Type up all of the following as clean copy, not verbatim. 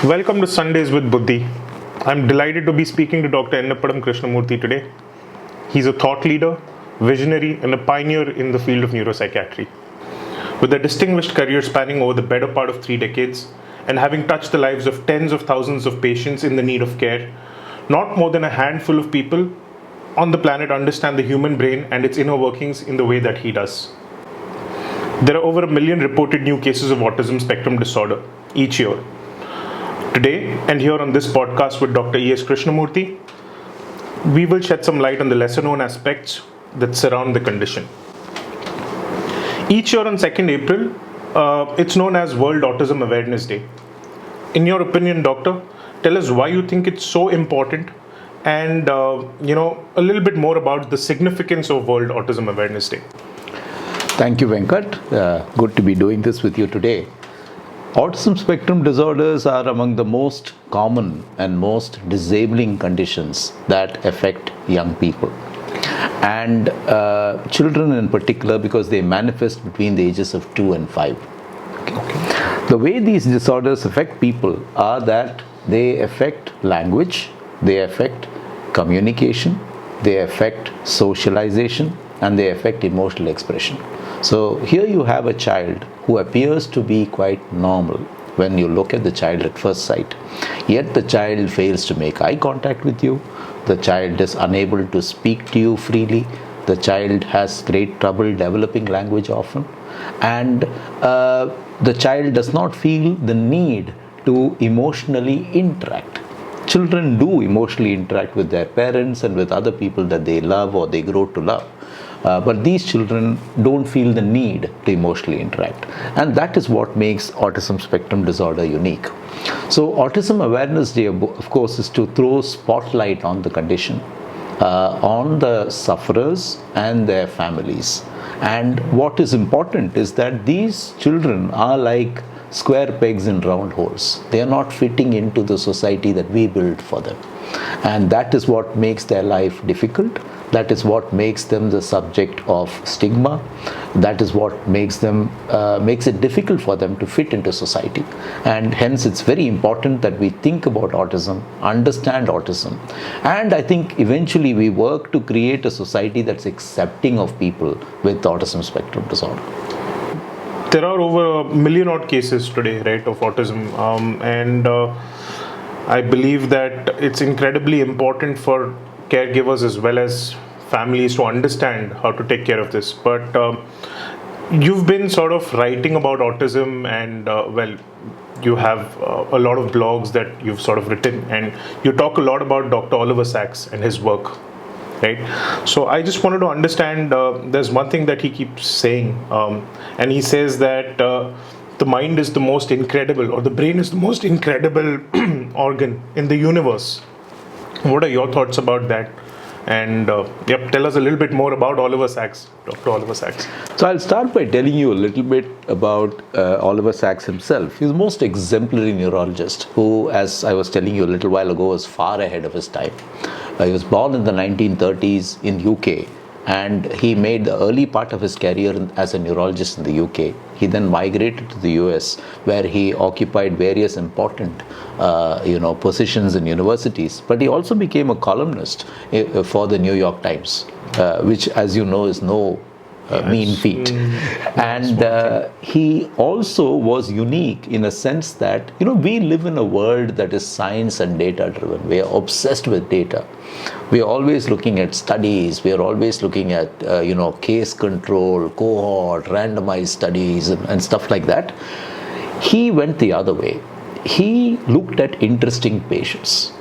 Welcome to Sundays with Buddhi. I'm delighted to be speaking to Dr. Krishnamoorthy today. He's a thought leader, visionary, and a pioneer in the field of neuropsychiatry. With a distinguished career spanning over the better part of 3 decades and having touched the lives of tens of thousands of patients in the need of care, not more than a handful of people on the planet understand the human brain and its inner workings in the way that he does. There are over 1 million reported new cases of autism spectrum disorder each year. Today, and here on this podcast with Dr. E.S. Krishnamoorthy, we will shed some light on the lesser known aspects that surround the condition. Each year on 2nd April, it's known as World Autism Awareness Day. In your opinion, Doctor, tell us why you think it's so important and, a little bit more about the significance of World Autism Awareness Day. Thank you, Venkat. Good to be doing this with you today. Autism spectrum disorders are among the most common and most disabling conditions that affect young people and children in particular, because they manifest between the ages of 2 and 5. Okay. The way these disorders affect people are that they affect language, they affect communication, they affect socialization, and they affect emotional expression. So here you have a child who appears to be quite normal when you look at the child at first sight. Yet the child fails to make eye contact with you. The child is unable to speak to you freely. The child has great trouble developing language often. And the child does not feel the need to emotionally interact. Children do emotionally interact with their parents and with other people that they love or they grow to love. But these children don't feel the need to emotionally interact. And that is what makes autism spectrum disorder unique. So Autism Awareness Day, of course, is to throw spotlight on the condition, on the sufferers and their families. And what is important is that these children are like square pegs in round holes. They are not fitting into the society that we built for them. And that is what makes their life difficult. That is what makes them the subject of stigma. That is what makes it difficult for them to fit into society. And hence it's very important that we think about autism, understand autism. And I think eventually we work to create a society that's accepting of people with autism spectrum disorder. There are over 1 million odd cases today, right, of autism. I believe that it's incredibly important for caregivers as well as families to understand how to take care of this. But you've been sort of writing about autism and, you have a lot of blogs that you've sort of written, and you talk a lot about Dr. Oliver Sacks and his work, right? So I just wanted to understand, there's one thing that he keeps saying, and he says that the mind is the most incredible, or the brain is the most incredible organ in the universe. What are your thoughts about that? And tell us a little bit more about Oliver Sacks, Dr. Oliver Sacks. So I'll start by telling you a little bit about Oliver Sacks himself. He's the most exemplary neurologist who, as I was telling you a little while ago, was far ahead of his time. He was born in the 1930s in UK, and he made the early part of his career as a neurologist in the UK. He then migrated to the US, where he occupied various important positions in universities. But he also became a columnist for the New York Times, which, as you know, is no mean feat. And he also was unique in a sense that, we live in a world that is science and data driven. We are obsessed with data. We are always looking at studies. We are always looking at, case control, cohort, randomized studies and stuff like that. He went the other way. He looked at interesting patients.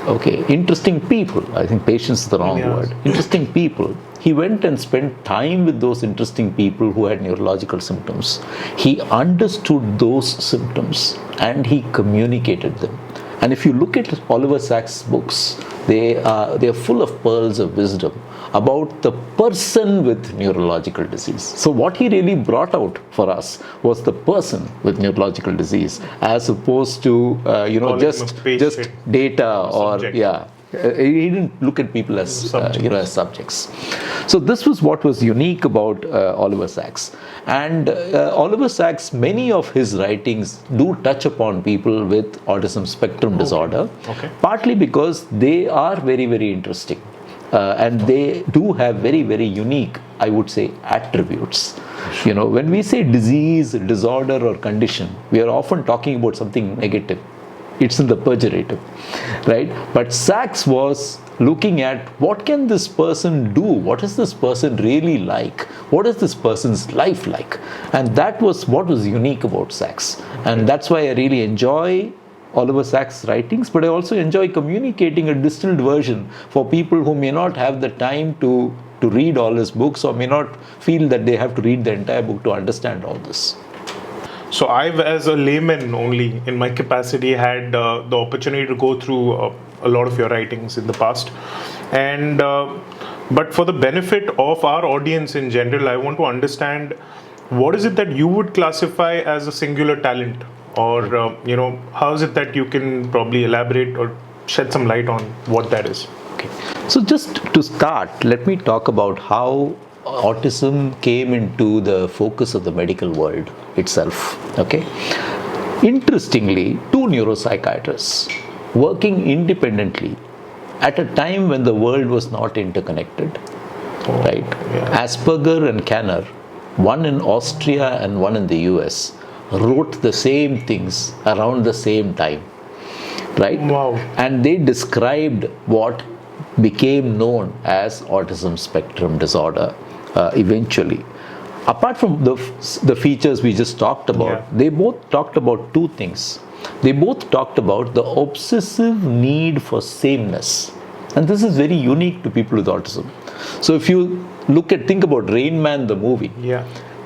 Okay, interesting people. I think patients is the wrong word. Interesting people. He went and spent time with those interesting people who had neurological symptoms. He understood those symptoms and he communicated them. And if you look at Oliver Sacks' books, they are full of pearls of wisdom about the person with neurological disease. So what he really brought out for us was the person with neurological disease, as opposed to just data or He didn't look at people as as subjects. So this was what was unique about Oliver Sacks. And Oliver Sacks, many of his writings do touch upon people with autism spectrum disorder, partly because they are very, very interesting. And they do have very, very unique, I would say, attributes. You know, when we say disease, disorder, or condition, we are often talking about something negative. It's in the pejorative, right? But Sacks was looking at what can this person do? What is this person really like? What is this person's life like? And that was what was unique about Sacks. And that's why I really enjoy Oliver Sacks' writings, but I also enjoy communicating a distilled version for people who may not have the time to read all his books, or may not feel that they have to read the entire book to understand all this. So I've, as a layman only, in my capacity, had the opportunity to go through a lot of your writings in the past. And but for the benefit of our audience in general, I want to understand, what is it that you would classify as a singular talent? Or, how is it that you can probably elaborate or shed some light on what that is? Okay. So just to start, let me talk about how autism came into the focus of the medical world itself. Okay. Interestingly, two neuropsychiatrists working independently at a time when the world was not interconnected, right? Yeah. Asperger and Kanner, one in Austria and one in the US, wrote the same things around the same time, right? Wow. And they described what became known as autism spectrum disorder eventually. Apart from the features we just talked about, they both talked about two things. They both talked about the obsessive need for sameness. And this is very unique to people with autism. So if you think about Rain Man, the movie,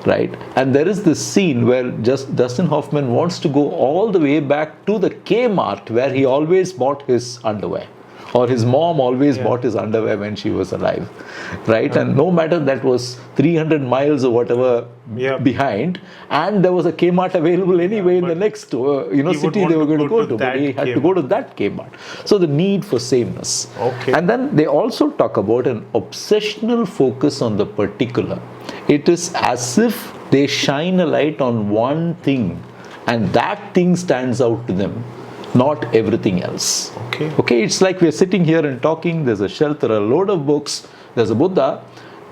right? And there is this scene where Dustin Hoffman wants to go all the way back to the Kmart where he always bought his underwear, or his mom always bought his underwear when she was alive, right? And no matter that was 300 miles or whatever behind, and there was a Kmart available anyway in the next city they were going to go to, but he had to go to that Kmart. So the need for sameness. Okay. And then they also talk about an obsessional focus on the particular. It is as if they shine a light on one thing, and that thing stands out to them, not everything else. Okay, it's like we're sitting here and talking, there's a shelf, there are a load of books, there's a Buddha.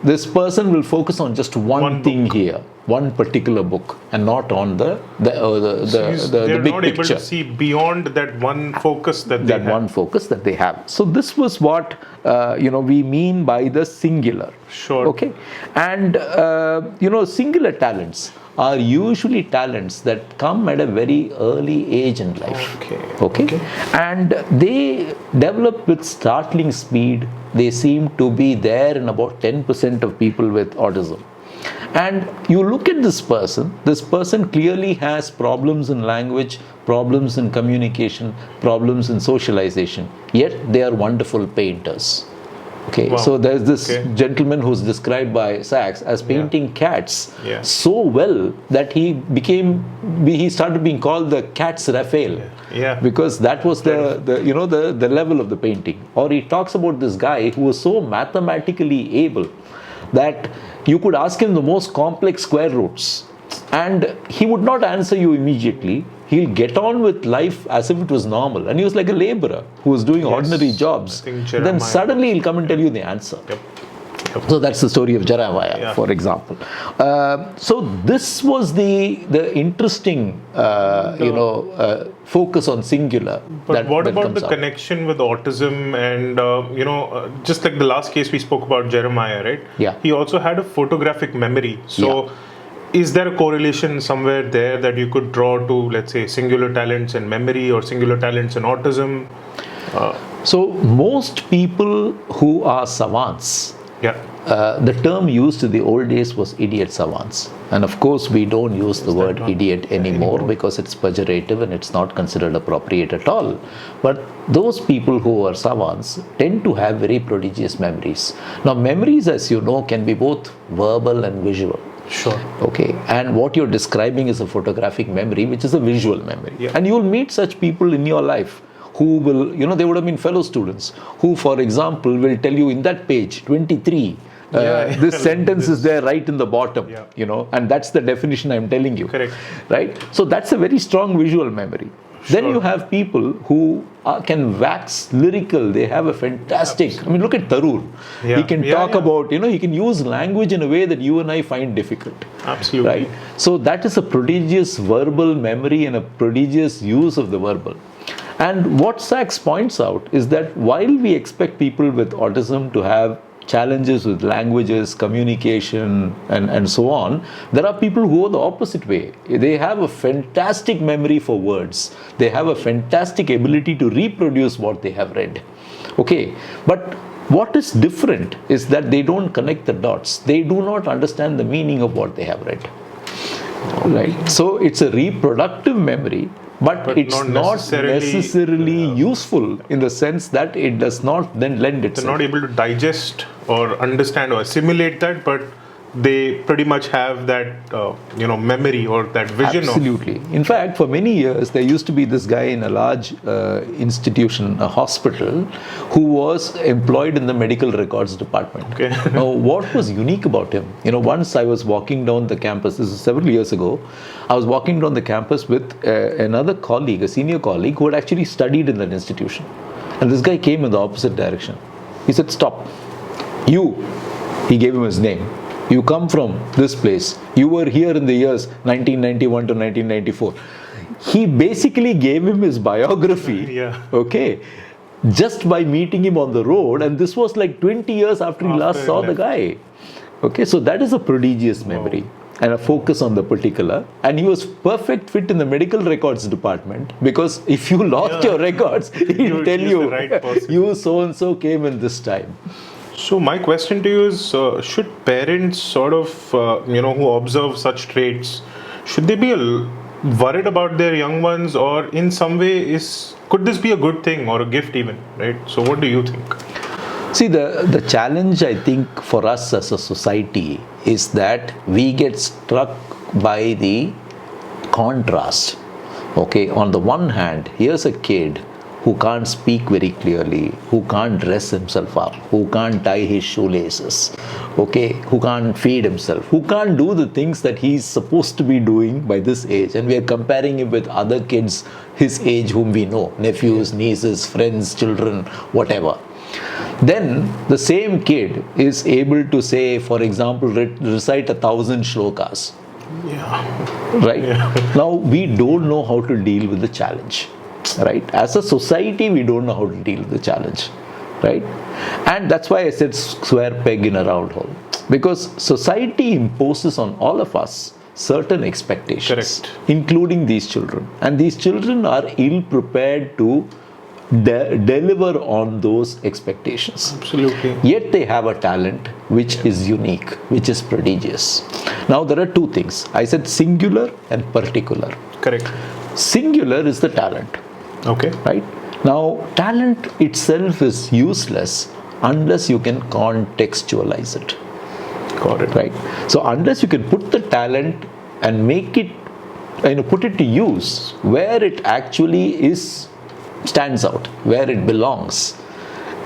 This person will focus on just one thing book. Here, one particular book, and not on the big picture. They're not able to see beyond that one focus that they have. That one focus that they have. So this was what we mean by the singular. Sure. Okay, and singular talents are usually talents that come at a very early age in life. Okay. And they develop with startling speed. They seem to be there in about 10% of people with autism. And you look at this person clearly has problems in language, problems in communication, problems in socialization, yet they are wonderful painters. Okay, wow. So there's this gentleman who's described by Sacks as painting cats so well that he started being called the Cat's Raphael. Because that was the level of the painting. Or he talks about this guy who was so mathematically able that you could ask him the most complex square roots and he would not answer you immediately. He'll get on with life as if it was normal. And he was like a laborer who was doing ordinary jobs. Then suddenly he'll come and tell you the answer. So that's the story of Jeremiah, for example. So this was the interesting, focus on singular. But what about the connection with autism and, just like the last case we spoke about, Jeremiah, right? Yeah. He also had a photographic memory. So is there a correlation somewhere there that you could draw to, let's say, singular talents in memory or singular talents in autism? So most people who are savants, the term used in the old days was idiot savants. And of course, we don't use the word idiot anymore because it's pejorative and it's not considered appropriate at all. But those people who are savants tend to have very prodigious memories. Now, memories, as you know, can be both verbal and visual. Sure. Okay. And what you're describing is a photographic memory, which is a visual memory. And you'll meet such people in your life who will, they would have been fellow students who, for example, will tell you in that page 23, this sentence is there right in the bottom, and that's the definition I'm telling you. Correct. Right? So that's a very strong visual memory. Then you have people who can wax lyrical. They have a fantastic, look at Tarur. He can talk about, he can use language in a way that you and I find difficult. Absolutely. Right? So that is a prodigious verbal memory and a prodigious use of the verbal. And what Sachs points out is that while we expect people with autism to have challenges with languages, communication, and so on, there are people who go the opposite way. They have a fantastic memory for words. They have a fantastic ability to reproduce what they have read. Okay, but what is different is that they don't connect the dots. They do not understand the meaning of what they have read. Right? So it's a reproductive memory, but it's not necessarily useful in the sense that it does not then lend itself. They're not able to digest or understand or assimilate that, but they pretty much have that memory or that vision. Absolutely. In fact, for many years there used to be this guy in a large institution, a hospital, who was employed in the medical records department. Okay. Now, what was unique about him? Once I was walking down the campus, this is several years ago, I was walking down the campus with another colleague, a senior colleague, who had actually studied in that institution. And this guy came in the opposite direction. He said, "Stop. You," he gave him his name. "You come from this place. You were here in the years 1991 to 1994. He basically gave him his biography, okay, just by meeting him on the road. And this was like 20 years after he last saw the guy. Okay, so that is a prodigious memory and a focus on the particular. And he was perfect fit in the medical records department, because if you lost your records, he'll tell you, you so-and-so came in this time. So my question to you is, should parents sort of, who observe such traits, should they be worried about their young ones, or in some way could this be a good thing or a gift even, right? So what do you think? See, the challenge, I think, for us as a society is that we get struck by the contrast. Okay, on the one hand, here's a kid who can't speak very clearly, who can't dress himself up, who can't tie his shoelaces, okay, who can't feed himself, who can't do the things that he's supposed to be doing by this age. And we are comparing him with other kids his age whom we know, nephews, nieces, friends, children, whatever. Then the same kid is able to say, for example, recite 1,000 shlokas. Right? Now, we don't know how to deal with the challenge. Right? As a society, we don't know how to deal with the challenge. Right? And that's why I said square peg in a round hole. Because society imposes on all of us certain expectations, including these children. And these children are ill prepared to deliver on those expectations. Absolutely. Yet they have a talent which is unique, which is prodigious. Now there are two things. I said singular and particular. Correct. Singular is the talent. Okay. Right? Now, talent itself is useless unless you can contextualize it. Got it. Right? So unless you can put the talent and make it, put it to use where it actually stands out, where it belongs,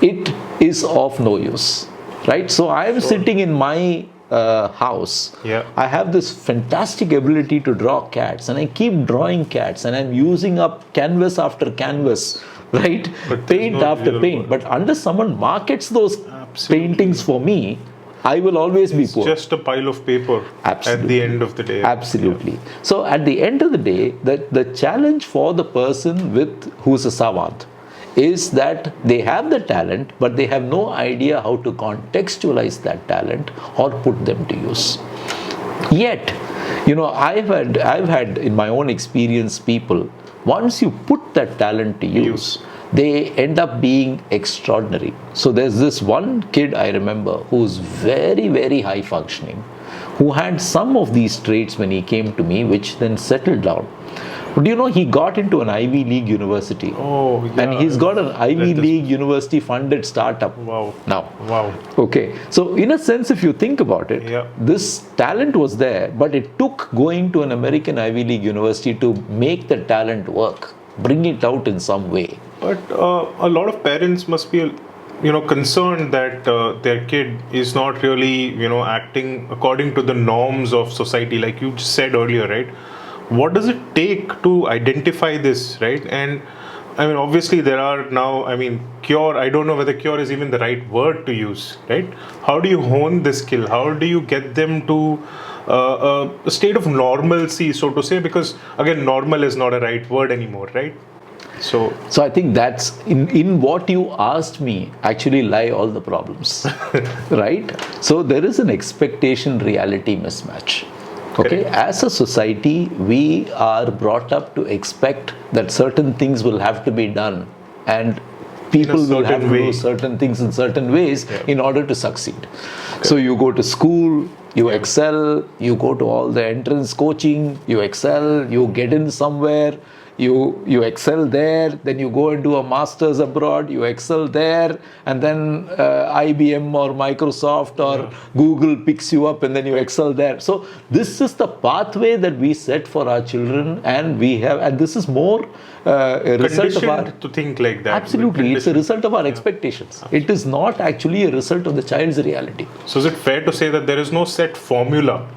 it is of no use. Right? So I am sitting in my house. I have this fantastic ability to draw cats, and I keep drawing cats, and I'm using up canvas after canvas, right? Paint after paint. But unless someone markets those paintings for me, I will always be poor. It's just a pile of paper at the end of the day. Absolutely. So at the end of the day, the challenge for the person who's a savant is that they have the talent, but they have no idea how to contextualize that talent or put them to use. Yet, I've had in my own experience people, once you put that talent to use, they end up being extraordinary. So there's this one kid I remember who's very, very high functioning, who had some of these traits when he came to me, which then settled down. But he got into an Ivy League university. Oh, yeah. And he's got an Ivy League university funded startup now. Wow. Okay. So in a sense, if you think about it, this talent was there, but it took going to an American Ivy League university to make the talent work. bring it out in some way. But a lot of parents must be, concerned that their kid is not really, acting according to the norms of society, like you just said earlier, right? What does it take to identify this, right? And I mean, obviously there are now, cure, I don't know whether cure is even the right word to use, right? How do you hone this skill? How do you get them to a state of normalcy, so to say? Because again, normal is not a right word anymore, right? So I think that's in what you asked me actually lie all the problems, right? So there is an expectation reality mismatch. Okay, Correct. as a society, we are brought up to expect that certain things will have to be done, and people will have to do certain things in certain ways in order to succeed. Okay. So you go to school, you excel, you go to all the entrance coaching, you excel, you get in somewhere, you excel there, then you go and do a master's abroad, you excel there, and then IBM or Microsoft or Google picks you up and then you excel there. So this is the pathway that we set for our children, and this is more a result of our... to think like that. Absolutely, it's a result of our expectations. Absolutely. It is not actually a result of the child's reality. So is it fair to say that there is no set formula?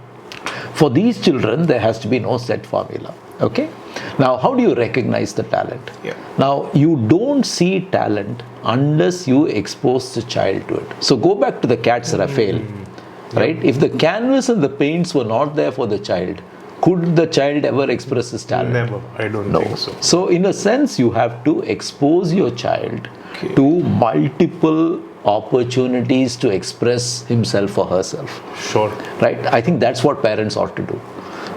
For these children, there has to be no set formula. Okay? Now, how do you recognize the talent? Yeah. Now, you don't see talent unless you expose the child to it. So go back to the cat's Raphael, right? If the canvas and the paints were not there for the child, could the child ever express his talent? Never. I don't think so. So in a sense, you have to expose your child to multiple opportunities to express himself or herself. Sure. Right? I think that's what parents ought to do.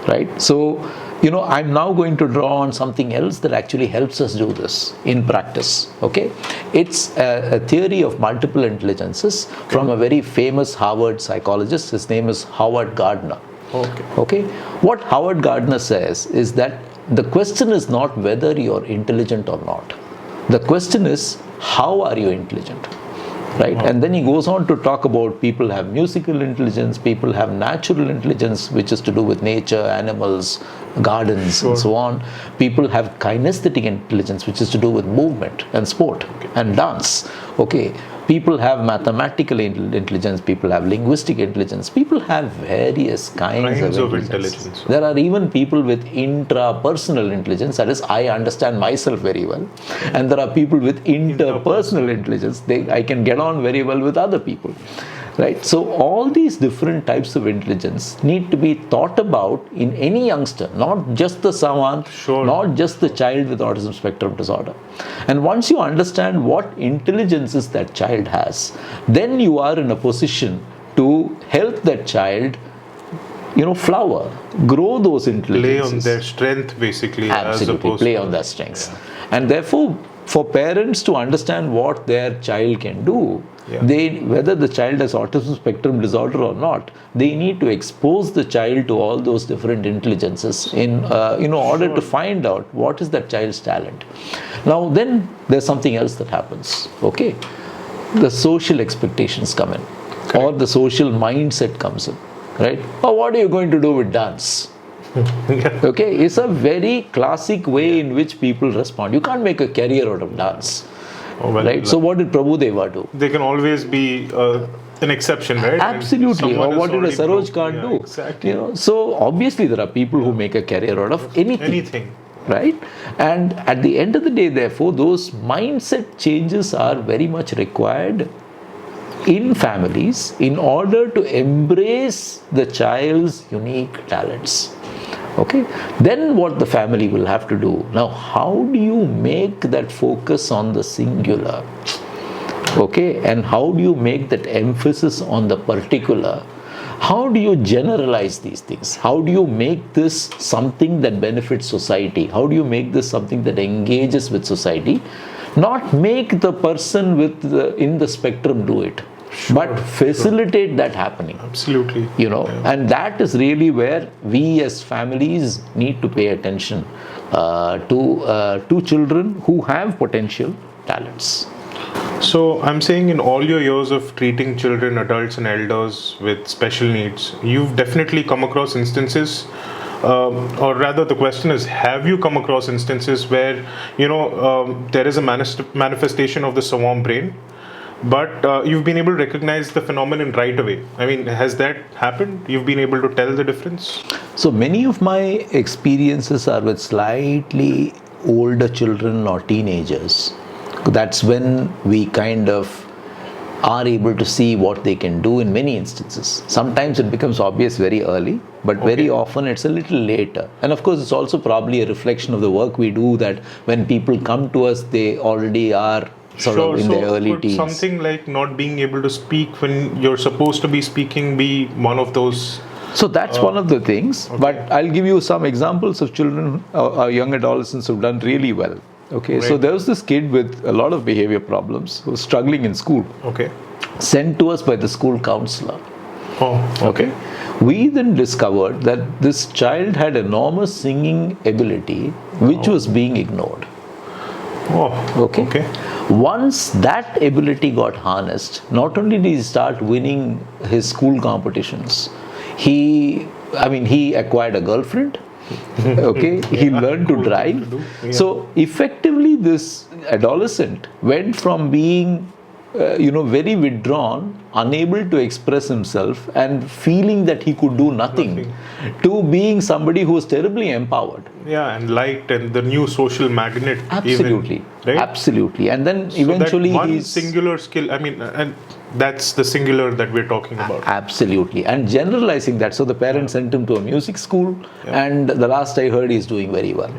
Right? So, I'm now going to draw on something else that actually helps us do this in practice. Okay? It's a theory of multiple intelligences from a very famous Harvard psychologist. His name is Howard Gardner. Okay? What Howard Gardner says is that the question is not whether you're intelligent or not. The question is, how are you intelligent? Right? And then he goes on to talk about people have musical intelligence, people have natural intelligence, which is to do with nature, animals, gardens, and so on. People have kinesthetic intelligence, which is to do with movement and sport and dance. Okay. People have mathematical intelligence, people have linguistic intelligence, people have various kinds of intelligence. There are even people with intrapersonal intelligence, that is, I understand myself very well. And there are people with interpersonal intelligence, I can get on very well with other people. Right? So all these different types of intelligence need to be thought about in any youngster, not just the savant, not just the child with autism spectrum disorder. And once you understand what intelligences that child has, then you are in a position to help that child, flower, grow those intelligences. Play on their strength, basically. Absolutely, play on their strengths. Yeah. And therefore, for parents to understand what their child can do, whether the child has autism spectrum disorder or not, they need to expose the child to all those different intelligences in order to find out what is that child's talent. Now then there's something else that happens. Okay, the social expectations come in, or the social mindset comes in, right? Or what are you going to do with dance? Okay, it's a very classic way in which people respond. You can't make a career out of dance. Right? So what did Prabhudeva do? They can always be an exception, right? Absolutely. Or what did a Saroj Khan do? Exactly. So obviously there are people who make a career out of anything. Right? And at the end of the day, therefore, those mindset changes are very much required in families in order to embrace the child's unique talents. Okay, then what the family will have to do. Now, how do you make that focus on the singular? Okay, and how do you make that emphasis on the particular? How do you generalize these things? How do you make this something that benefits society? How do you make this something that engages with society? Not make the person in the spectrum do it. But facilitate that happening. Absolutely. And that is really where we as families need to pay attention to children who have potential talents. So I'm saying in all your years of treating children, adults and elders with special needs, you've definitely come across instances or rather the question is, have you come across instances where there is a manifestation of the Savant Brain, but you've been able to recognize the phenomenon right away? I mean, has that happened? You've been able to tell the difference? So many of my experiences are with slightly older children or teenagers. That's when we kind of are able to see what they can do in many instances. Sometimes it becomes obvious very early, but very often it's a little later. And of course, it's also probably a reflection of the work we do, that when people come to us, they already are sort of in their early teens. Something like not being able to speak when you're supposed to be speaking be one of those? So that's one of the things, but I'll give you some examples of children or young adolescents who've done really well. Okay, so there was this kid with a lot of behavior problems who was struggling in school. Okay. Sent to us by the school counselor. Oh, okay. We then discovered that this child had enormous singing ability, which was being ignored. Oh, okay. Once that ability got harnessed, not only did he start winning his school competitions, he acquired a girlfriend. Okay, he learned to drive. So effectively, this adolescent went from being very withdrawn, unable to express himself and feeling that he could do nothing, to being somebody who was terribly empowered. Yeah, and liked, and the new social magnet. Absolutely. Even, right? Absolutely. And then eventually that one singular skill, and that's the singular that we're talking about. Absolutely. And generalizing that. So the parents sent him to a music school, and the last I heard, he's doing very well.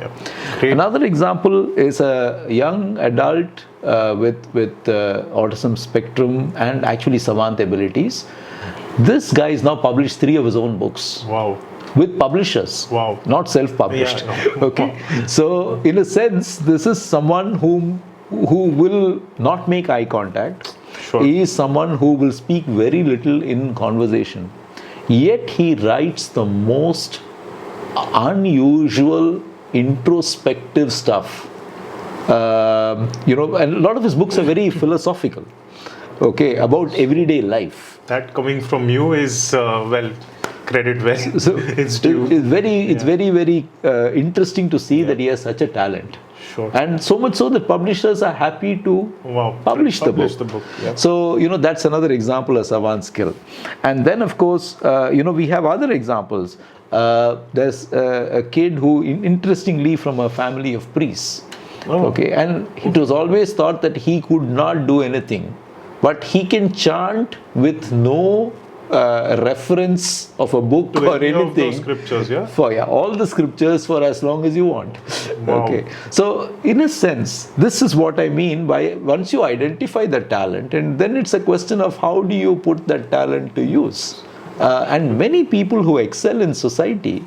Another example is a young adult with autism spectrum and actually savant abilities. This guy has now published 3 of his own books. Wow. With publishers. Wow. Not self-published. Yeah, no. Okay. So in a sense, this is someone who will not make eye contact. Sure. He is someone who will speak very little in conversation. Yet he writes the most unusual, introspective stuff. And a lot of his books are very philosophical. Okay, about everyday life. That coming from you is credit where So it's due. It's very interesting to see that he has such a talent. Sure. And so much so that publishers are happy to publish the book. Yeah. So, that's another example of savant skill. And then, of course, we have other examples. There's a kid who, interestingly, from a family of priests. Oh. Okay, and it was always thought that he could not do anything. But he can chant with no reference of a book to or any anything. of those scriptures, yeah? For all the scriptures for as long as you want. Wow. Okay. So in a sense, this is what I mean by once you identify the talent, and then it's a question of how do you put that talent to use. And many people who excel in society,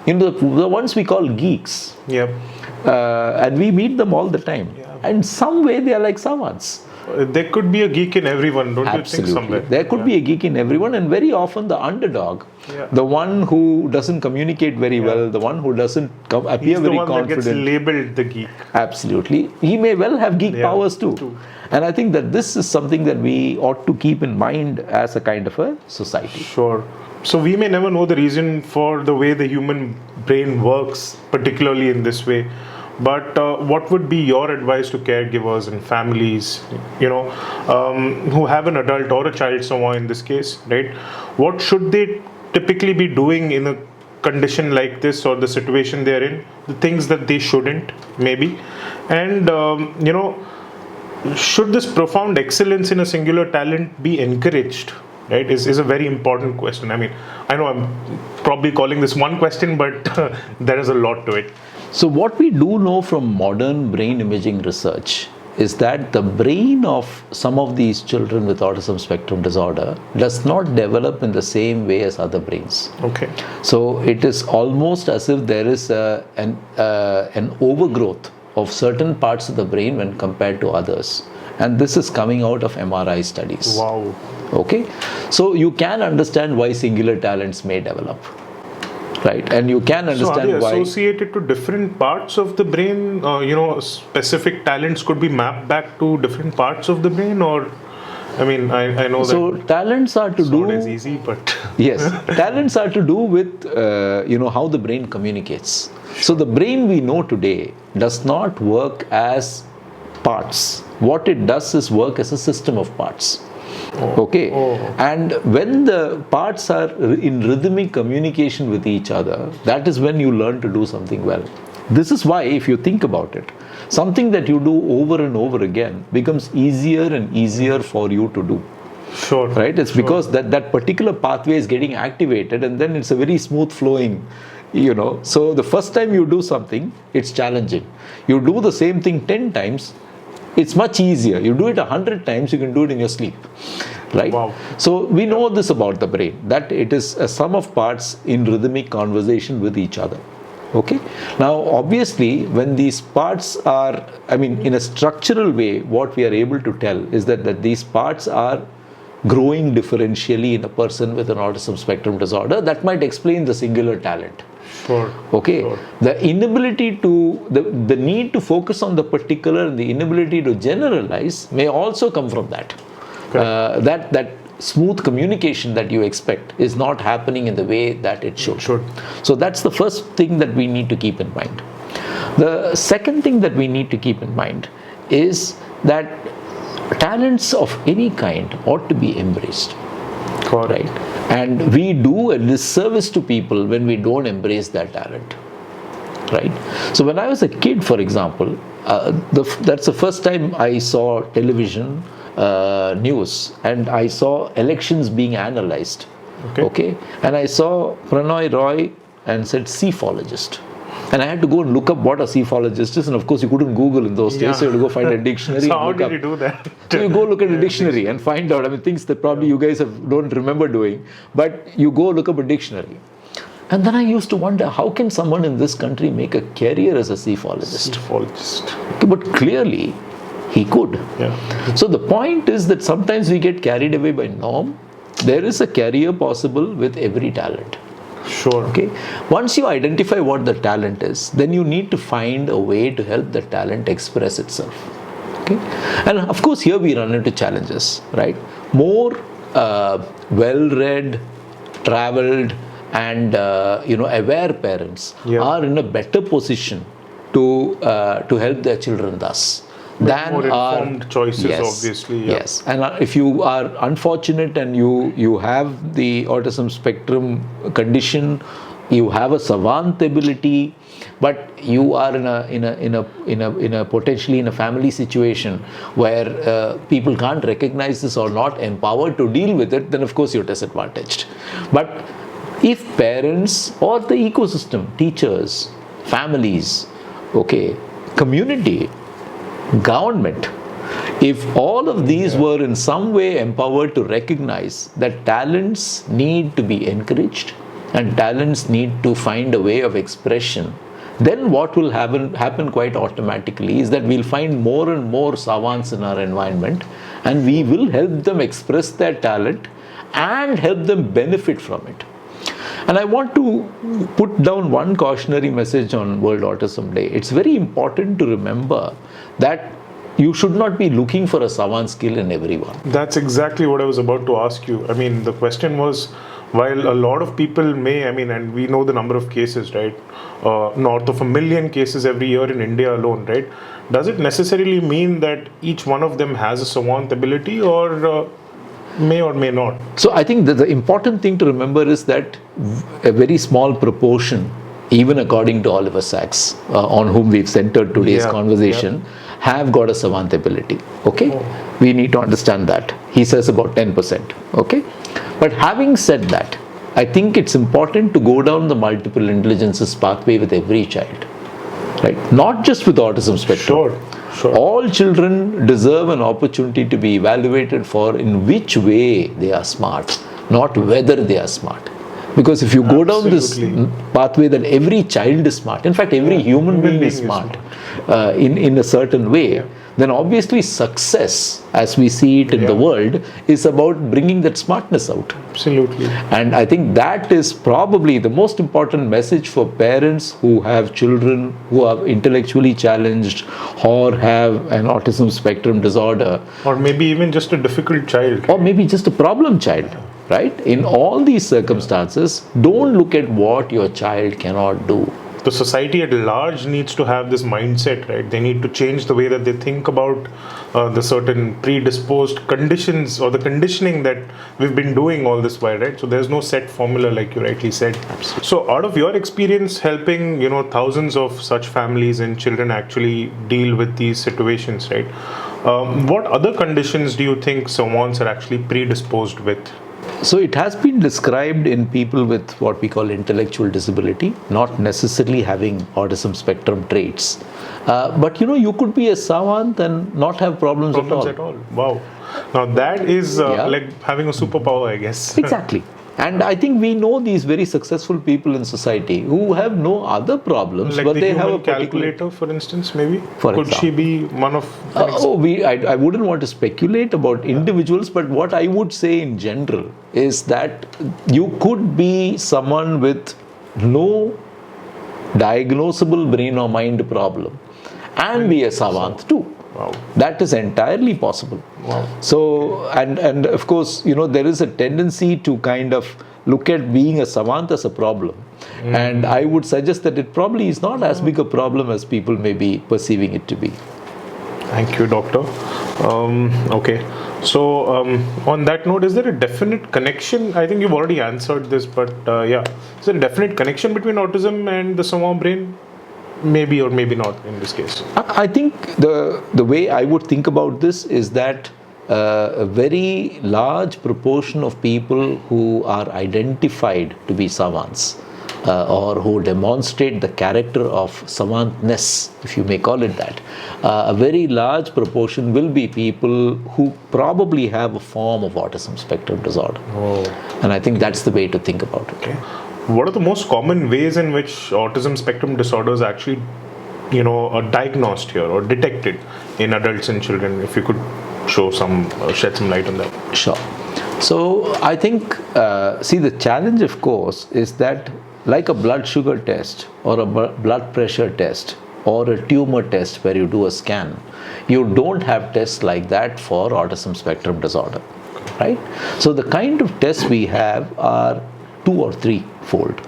the ones we call geeks, and we meet them all the time. Yeah. And some way they are like savants. There could be a geek in everyone, don't you think, somewhere? There could be a geek in everyone, and very often the underdog, the one who doesn't communicate very well, the one who doesn't appear very confident. He's the one that gets labeled the geek. Absolutely. He may well have geek powers too. And I think that this is something that we ought to keep in mind as a kind of a society. Sure. So we may never know the reason for the way the human brain works, particularly in this way. But what would be your advice to caregivers and families, who have an adult or a child somewhere in this case, right? What should they typically be doing in a condition like this or the situation they're in? The things that they shouldn't, maybe. And, should this profound excellence in a singular talent be encouraged? Right, is a very important question. I mean, I know I'm probably calling this one question, but there is a lot to it. So what we do know from modern brain imaging research is that the brain of some of these children with autism spectrum disorder does not develop in the same way as other brains. Okay. So it is almost as if there is an overgrowth of certain parts of the brain when compared to others. And this is coming out of MRI studies. Wow. Okay. So you can understand why singular talents may develop. Right, and you can understand why. So are they associated to different parts of the brain? Specific talents could be mapped back to different parts of the brain, or I mean, I know So that talents are to it's not as do, easy, but yes, talents are to do with, how the brain communicates. So the brain we know today does not work as parts. What it does is work as a system of parts. Okay, and when the parts are in rhythmic communication with each other, that is when you learn to do something well. This is why, if you think about it, something that you do over and over again becomes easier and easier for you to do. sure. Right? It's because that particular pathway is getting activated, and then it's a very smooth flowing. So the first time you do something, it's challenging. You do the same thing 10 times, it's much easier. You do it 100 times, you can do it in your sleep. Right? Wow. So we know this about the brain, that it is a sum of parts in rhythmic conversation with each other. Okay. Now, obviously, when these parts are, in a structural way, what we are able to tell is that these parts are growing differentially in a person with an autism spectrum disorder. That might explain the singular talent. Sure. Okay. Sure. The inability to, the need to focus on the particular and the inability to generalize may also come from that. That smooth communication that you expect is not happening in the way that it should. So that's the first thing that we need to keep in mind. The second thing that we need to keep in mind is that talents of any kind ought to be embraced. Correct. Right? And we do a disservice to people when we don't embrace that talent. Right? So when I was a kid, for example, that's the first time I saw television news, and I saw elections being analyzed. Okay? And I saw Prannoy Roy and said cephalogist. And I had to go and look up what a cephalogist is, and of course you couldn't Google in those days, so you had to go find a dictionary. So how did you do that? So you go look at a dictionary and find out, things that probably you guys don't remember doing, but you go look up a dictionary. And then I used to wonder, how can someone in this country make a career as a cephalogist? Okay, but clearly, he could. Yeah. So the point is that sometimes we get carried away by norm. There is a career possible with every talent. Sure. Okay. Once you identify what the talent is, then you need to find a way to help the talent express itself. Okay. And of course, here we run into challenges, right? More well-read, traveled, and aware parents are in a better position to help their children thus. Than more informed choices, obviously. Yes, and if you are unfortunate and you have the autism spectrum condition, you have a savant ability, but you are in a potentially in a family situation where people can't recognize this or not empowered to deal with it, then of course you're disadvantaged. But if parents or the ecosystem, teachers, families, community, government, if all of these were in some way empowered to recognize that talents need to be encouraged and talents need to find a way of expression, then what will happen quite automatically is that we'll find more and more savants in our environment, and we will help them express their talent and help them benefit from it. And I want to put down one cautionary message on World Autism Day. It's very important to remember that you should not be looking for a savant skill in everyone. That's exactly what I was about to ask you. The question was, while a lot of people may, and we know the number of cases, right? North of 1 million cases every year in India alone, right? Does it necessarily mean that each one of them has a savant ability, or may or may not? So I think that the important thing to remember is that a very small proportion, even according to Oliver Sacks, on whom we've centered today's conversation, have got a savant ability. Okay? We need to understand that. He says about 10%. Okay? But having said that, I think it's important to go down the multiple intelligences pathway with every child. Right? Not just with autism spectrum. Sure. All children deserve an opportunity to be evaluated for in which way they are smart, not whether they are smart. Because if you go down this Absolutely. pathway that every child is smart, in fact, every human being is smart in a certain way, then obviously success, as we see it in the world, is about bringing that smartness out. Absolutely. And I think that is probably the most important message for parents who have children who are intellectually challenged or have an autism spectrum disorder, Or maybe even just a difficult child. or maybe just a problem child, right? In all these circumstances, don't look at what your child cannot do. The society at large needs to have this mindset, right? They need to change the way that they think about the certain predisposed conditions or the conditioning that we've been doing all this while, right? So there's no set formula, like you rightly said. Absolutely. So out of your experience helping, thousands of such families and children actually deal with these situations, right? What other conditions do you think savants are actually predisposed with? So it has been described in people with what we call intellectual disability, not necessarily having autism spectrum traits. But you could be a savant and not have problems at all. Wow. Now that is like having a superpower, I guess. Exactly. And I think we know these very successful people in society who have no other problems, Like but the they human have a particular... calculator, for instance, maybe? For Could she example. be one of... I wouldn't want to speculate about individuals, but what I would say in general is that you could be someone with no diagnosable brain or mind problem and be a savant too. Wow. That is entirely possible. Wow. So, and of course, there is a tendency to kind of look at being a savant as a problem. And I would suggest that it probably is not as big a problem as people may be perceiving it to be. Thank you, doctor. Okay. So, on that note, is there a definite connection? I think you've already answered this, but is there a definite connection between autism and the Savant brain? Maybe or maybe not in this case. I think the way I would think about this is that a very large proportion of people who are identified to be savants or who demonstrate the character of savantness, if you may call it that, a very large proportion will be people who probably have a form of autism spectrum disorder. And I think that's the way to think about it. Okay. What are the most common ways in which autism spectrum disorders actually, are diagnosed here or detected in adults and children? If you could shed some light on that. Sure. So I think, the challenge, of course, is that like a blood sugar test or a blood pressure test or a tumor test where you do a scan, you don't have tests like that for autism spectrum disorder, right? So the kind of tests we have are 2 or 3-fold.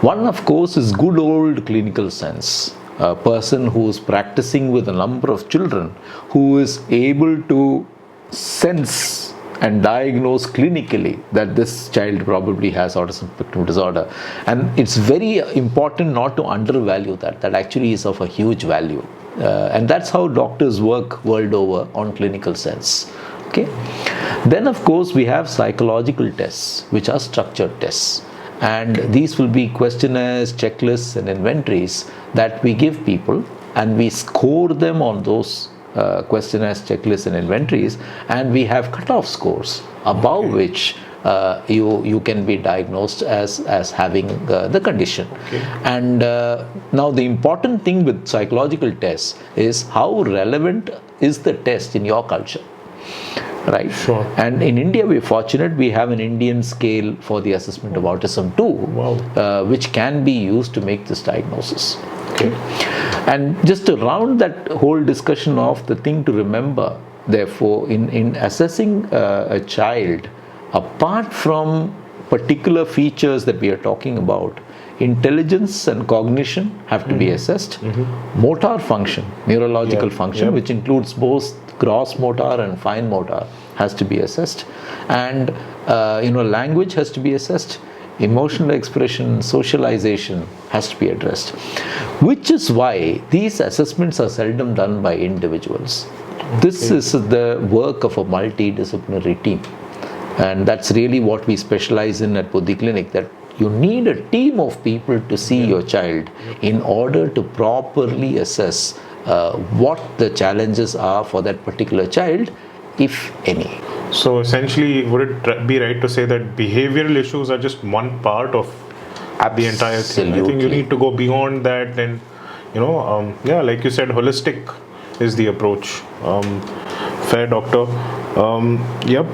One, of course, is good old clinical sense. A person who is practicing with a number of children, who is able to sense and diagnose clinically that this child probably has autism spectrum disorder. And it's very important not to undervalue that. That actually is of a huge value. And that's how doctors work world over on clinical sense. Okay. Then, of course, we have psychological tests, which are structured tests. And these will be questionnaires, checklists, and inventories that we give people, and we score them on those questionnaires, checklists, and inventories, and we have cutoff scores above which you can be diagnosed as having the condition. Okay. And now the important thing with psychological tests is how relevant is the test in your culture. Right. Sure. And in India, we're fortunate, we have an Indian scale for the assessment of autism too, Wow. which can be used to make this diagnosis. Okay. And just to round that whole discussion off, the thing to remember, therefore, in assessing a child, apart from particular features that we are talking about, intelligence and cognition have to be assessed. Motor function, neurological function, which includes both gross motor and fine motor, has to be assessed. And language has to be assessed. Emotional expression, socialization has to be addressed. Which is why these assessments are seldom done by individuals. This is the work of a multidisciplinary team. And that's really what we specialize in at Buddhi Clinic, that you need a team of people to see your child in order to properly assess what the challenges are for that particular child, if any. So essentially, would it be right to say that behavioral issues are just one part of the entire thing? I think you need to go beyond that, and like you said, holistic is the approach. Fair, doctor. Yep.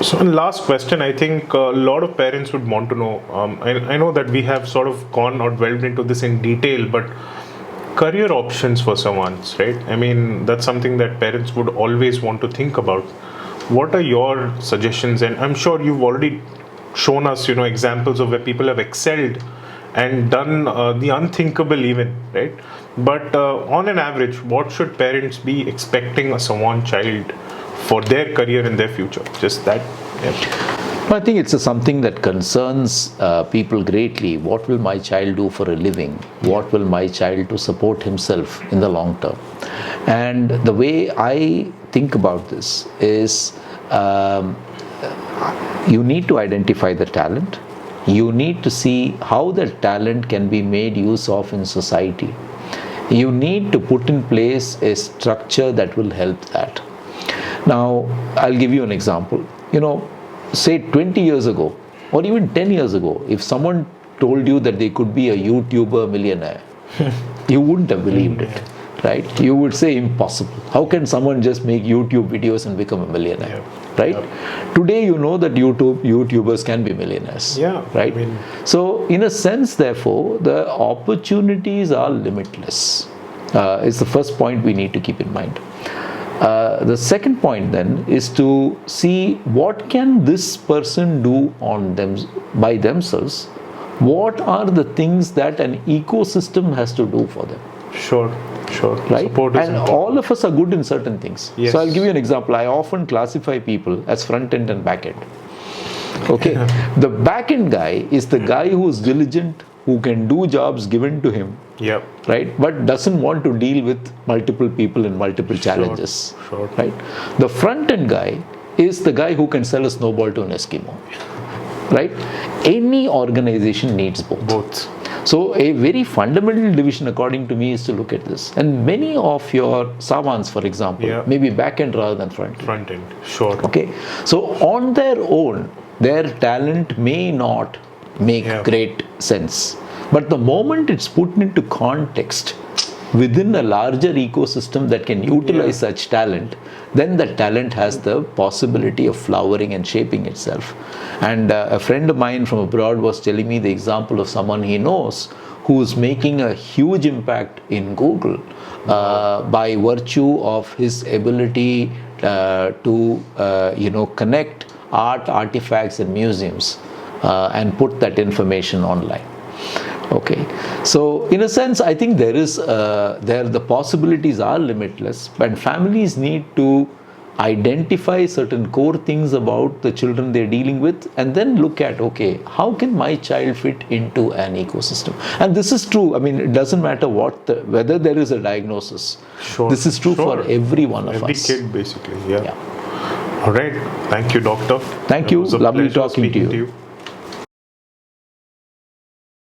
So, last question, I think a lot of parents would want to know. I know that we have sort of gone or delved into this in detail, but career options for someone, right? I mean, that's something that parents would always want to think about. What are your suggestions? And I'm sure you've already shown us, examples of where people have excelled and done the unthinkable even, right? But on an average, what should parents be expecting a Savant child for their career and their future? Just that. Yeah. I think it's something that concerns people greatly. What will my child do for a living? What will my child to support himself in the long term? And the way I think about this is you need to identify the talent. You need to see how that talent can be made use of in society. You need to put in place a structure that will help that. Now, I'll give you an example. Say 20 years ago, or even 10 years ago, if someone told you that they could be a YouTuber millionaire, you wouldn't have believed it, right? You would say impossible. How can someone just make YouTube videos and become a millionaire, right? Today, you know that YouTubers can be millionaires, right? So, in a sense, therefore, the opportunities are limitless. It's the first point we need to keep in mind. The second point then is to see what can this person do by themselves. What are the things that an ecosystem has to do for them? Sure. Right? And all of us are good in certain things. Yes. So I'll give you an example. I often classify people as front end and back end. Okay. The back end guy is the guy who is diligent, who can do jobs given to him. Yep. Right, but doesn't want to deal with multiple people and multiple challenges. Sure. Right. The front end guy is the guy who can sell a snowball to an Eskimo. Right. Any organization needs both. So a very fundamental division, according to me, is to look at this. And many of your savants, for example, may be back end rather than front end. Front end. Sure. Okay. So on their own, their talent may not make great sense. But the moment it's put into context within a larger ecosystem that can utilize such talent, then the talent has the possibility of flowering and shaping itself. And a friend of mine from abroad was telling me the example of someone he knows who is making a huge impact in Google by virtue of his ability to connect art artifacts and museums and put that information online. Okay, so in a sense, I think the possibilities are limitless, but families need to identify certain core things about the children they're dealing with, and then look at, okay, how can my child fit into an ecosystem? And this is true. I mean, it doesn't matter whether there is a diagnosis. Sure. This is true for every one of us. Every kid, basically. Yeah. All right. Thank you, doctor. Thank you. Lovely talking to you.